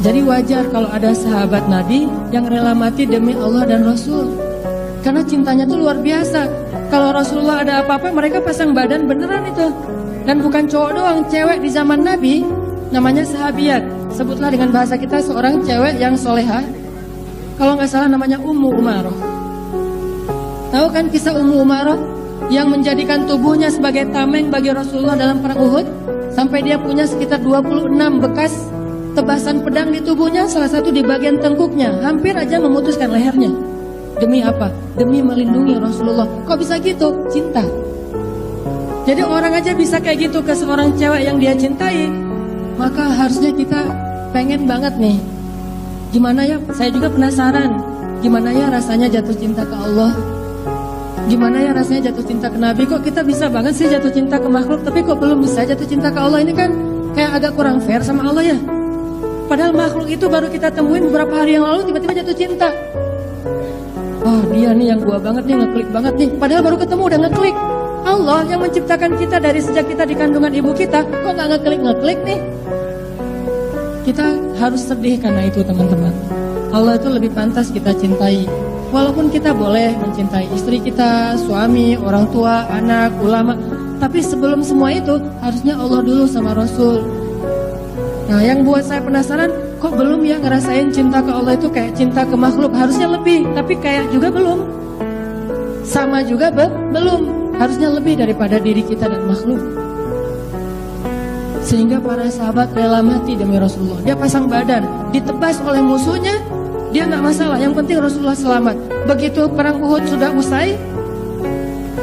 Jadi wajar kalau ada sahabat Nabi yang rela mati demi Allah dan Rasul. Karena cintanya tuh luar biasa. Kalau Rasulullah ada apa-apa mereka pasang badan beneran itu. Dan bukan cowok doang, cewek di zaman Nabi namanya sahabiat. Sebutlah dengan bahasa kita seorang cewek yang soleha. Kalau nggak salah namanya Ummu Umaroh. Tahu kan kisah Ummu Umaroh yang menjadikan tubuhnya sebagai tameng bagi Rasulullah dalam perang Uhud? Sampai dia punya sekitar 26 bekas tebasan pedang di tubuhnya, salah satu di bagian tengkuknya, hampir aja memutuskan lehernya. Demi apa? Demi melindungi Rasulullah. Kok bisa gitu? Cinta. Jadi orang aja bisa kayak gitu ke seorang cewek yang dia cintai. Maka harusnya kita pengen banget nih. Gimana ya? Saya juga penasaran. Gimana ya rasanya jatuh cinta ke Allah? Gimana ya rasanya jatuh cinta ke Nabi? Kok kita bisa banget sih jatuh cinta ke makhluk, tapi kok belum bisa jatuh cinta ke Allah? Ini kan kayak agak kurang fair sama Allah ya. Padahal makhluk itu baru kita temuin beberapa hari yang lalu tiba-tiba jatuh cinta. Oh dia nih yang gua banget nih, ngeklik banget nih. Padahal baru ketemu udah ngeklik. Allah yang menciptakan kita dari sejak kita di kandungan ibu kita, kok nggak ngeklik nih? Kita harus sedih karena itu teman-teman. Allah itu lebih pantas kita cintai. Walaupun kita boleh mencintai istri kita, suami, orang tua, anak, ulama, tapi sebelum semua itu harusnya Allah dulu sama Rasul. Nah yang buat saya penasaran, kok belum ya ngerasain cinta ke Allah itu kayak cinta ke makhluk? Harusnya lebih, tapi kayak juga belum. Sama juga belum. Harusnya lebih daripada diri kita dan makhluk. Sehingga para sahabat rela mati demi Rasulullah. Dia pasang badan, ditebas oleh musuhnya, dia nggak masalah. Yang penting Rasulullah selamat. Begitu perang Uhud sudah usai,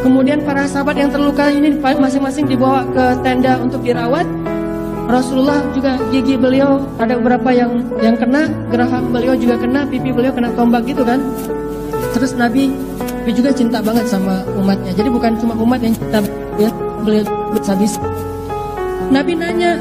kemudian para sahabat yang terluka ini masing-masing dibawa ke tenda untuk dirawat. Rasulullah juga gigi beliau ada beberapa yang kena, geraham beliau juga kena, pipi beliau kena tombak gitu kan. Terus Nabi juga cinta banget sama umatnya. Jadi bukan cuma umat yang cinta, beliau habis. Nabi nanya,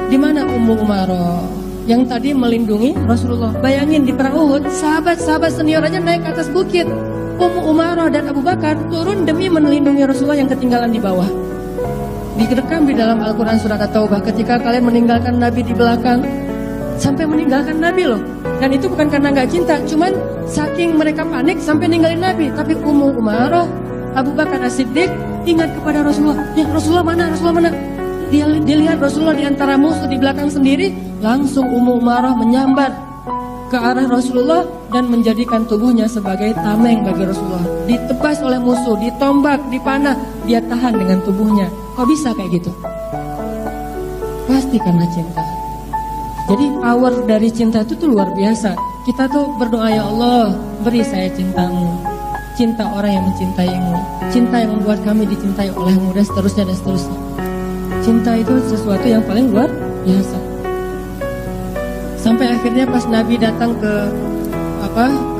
di mana Ummu Umaroh yang tadi melindungi Rasulullah? Bayangin di perang Uhud, sahabat-sahabat senior aja naik ke atas bukit. Ummu Umaroh dan Abu Bakar turun demi melindungi Rasulullah yang ketinggalan di bawah. Direkam di dalam Al-Quran surat At-Taubah, ketika kalian meninggalkan Nabi di belakang, sampai meninggalkan Nabi loh. Dan itu bukan karena gak cinta, cuman saking mereka panik sampai ninggalin Nabi. Tapi Ummu Umaroh, Abu Bakar As-Siddiq ingat kepada Rasulullah. Ya Rasulullah mana? Rasulullah mana? Dia lihat Rasulullah di antara musuh di belakang sendiri. Langsung Ummu Umaroh menyambar ke arah Rasulullah dan menjadikan tubuhnya sebagai tameng bagi Rasulullah. Ditebas oleh musuh, ditombak, dipanah, dia tahan dengan tubuhnya. Kok bisa kayak gitu? Pasti karena cinta. Jadi power dari cinta itu tuh luar biasa. Kita tuh berdoa, ya Allah, beri saya cintamu, cinta orang yang mencintaimu, cinta yang membuat kami dicintai olehmu, dan seterusnya dan seterusnya. Cinta itu sesuatu yang paling luar biasa. Sampai akhirnya pas Nabi datang ke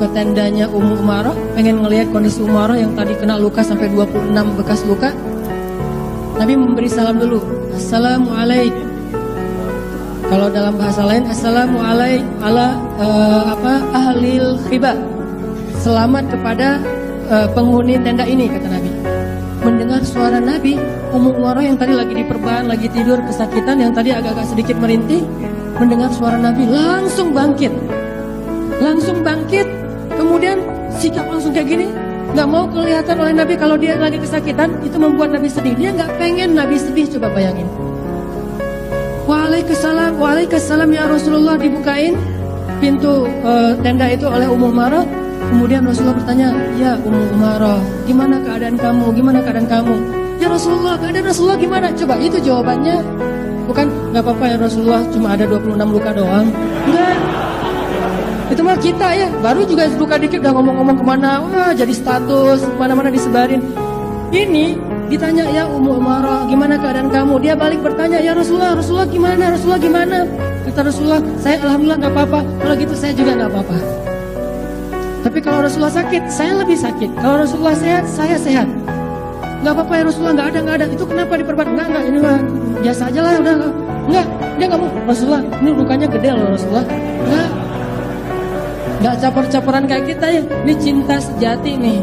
tendanya Ummu Umaroh, pengen ngelihat kondisi Umaroh yang tadi kena luka sampai 26 bekas luka. Nabi memberi salam dulu, Assalamualaikum. Kalau dalam bahasa lain, Assalamualaikum ala ahlil khiba. Selamat kepada penghuni tenda ini, kata Nabi. Mendengar suara Nabi, Ummu Umaroh yang tadi lagi diperban, lagi tidur kesakitan, yang tadi agak-agak sedikit merintih, mendengar suara Nabi langsung bangkit. Kemudian sikap langsung kayak gini. Gak mau kelihatan oleh Nabi kalau dia lagi kesakitan. Itu membuat Nabi sedih. Dia gak pengen Nabi sedih, coba bayangin. Waalaikumsalam ya Rasulullah. Dibukain pintu tenda itu oleh Ummu Umaroh. Kemudian Rasulullah bertanya, ya Ummu Umaroh, gimana keadaan kamu? Ya Rasulullah, keadaan Rasulullah gimana? Coba itu jawabannya. Bukan, gak apa-apa ya Rasulullah, cuma ada 26 luka doang. Enggak. Itu mah kita ya, baru juga luka dikit udah ngomong-ngomong kemana, wah jadi status, mana-mana disebarin. Ini ditanya, ya Ummu Umaroh, gimana keadaan kamu? Dia balik bertanya, ya Rasulullah gimana? Kata Rasulullah, saya alhamdulillah gak apa-apa. Kalau gitu saya juga gak apa-apa. Tapi kalau Rasulullah sakit, saya lebih sakit. Kalau Rasulullah sehat, saya sehat. Gak apa-apa ya Rasulullah, gak ada. Itu kenapa diperban? Enggak, ini mah biasa aja lah, udah. Enggak, dia gak mau, Rasulullah, ini lukanya gede loh Rasulullah. Enggak. Gak capor-caporan kayak kita ya. Ini cinta sejati nih.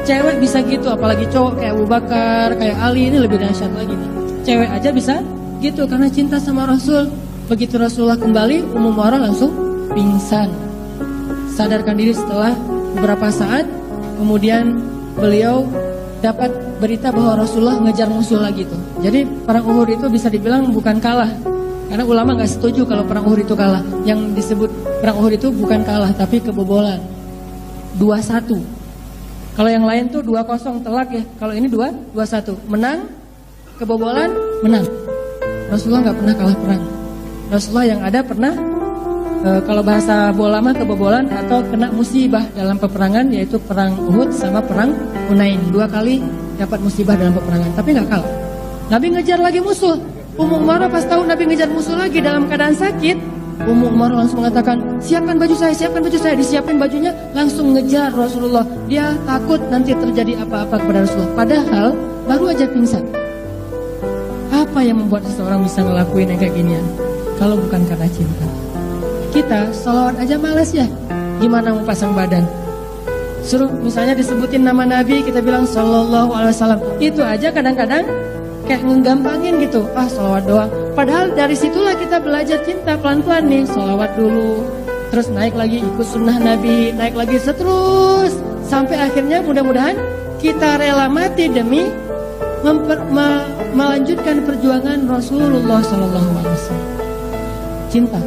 Cewek bisa gitu, apalagi cowok kayak Abu Bakar, kayak Ali, ini lebih dahsyat lagi nih. Cewek aja bisa gitu karena cinta sama Rasul. Begitu Rasulullah kembali, Ummu Marah langsung pingsan. Sadarkan diri setelah beberapa saat, kemudian beliau dapat berita bahwa Rasulullah ngejar musuh lagi tuh. Jadi perang Uhud itu bisa dibilang bukan kalah. Karena ulama nggak setuju kalau perang Uhud itu kalah. Yang disebut perang Uhud itu bukan kalah, tapi kebobolan. 2-1. Kalau yang lain tuh 2-0 telak ya. Kalau ini 2-1. Menang, kebobolan, menang. Rasulullah nggak pernah kalah perang. Rasulullah yang ada pernah kalau bahasa bola mah kebobolan atau kena musibah dalam peperangan, yaitu perang Uhud sama perang Hunain. 2 kali dapat musibah dalam peperangan, tapi nggak kalah. Nabi ngejar lagi musuh. Ummu Marah pas tahu Nabi ngejar musuh lagi dalam keadaan sakit, Ummu Marah langsung mengatakan, siapkan baju saya, siapkan baju saya. Disiapin bajunya, langsung ngejar Rasulullah. Dia takut nanti terjadi apa-apa kepada Rasulullah. Padahal baru aja pingsan. Apa yang membuat seseorang bisa ngelakuin yang kayak ginian? Kalau bukan karena cinta. Kita sholawat aja males ya. Gimana mau pasang badan? Suruh misalnya disebutin nama Nabi, kita bilang sallallahu alaihi wasallam. Itu aja kadang-kadang kayak ngegampangin gitu. Ah, sholawat doang. Padahal dari situlah kita belajar cinta pelan-pelan nih. Sholawat dulu, terus naik lagi ikut sunnah Nabi, naik lagi seterus sampai akhirnya mudah-mudahan kita rela mati demi melanjutkan perjuangan Rasulullah sallallahu alaihi wasallam. Cinta.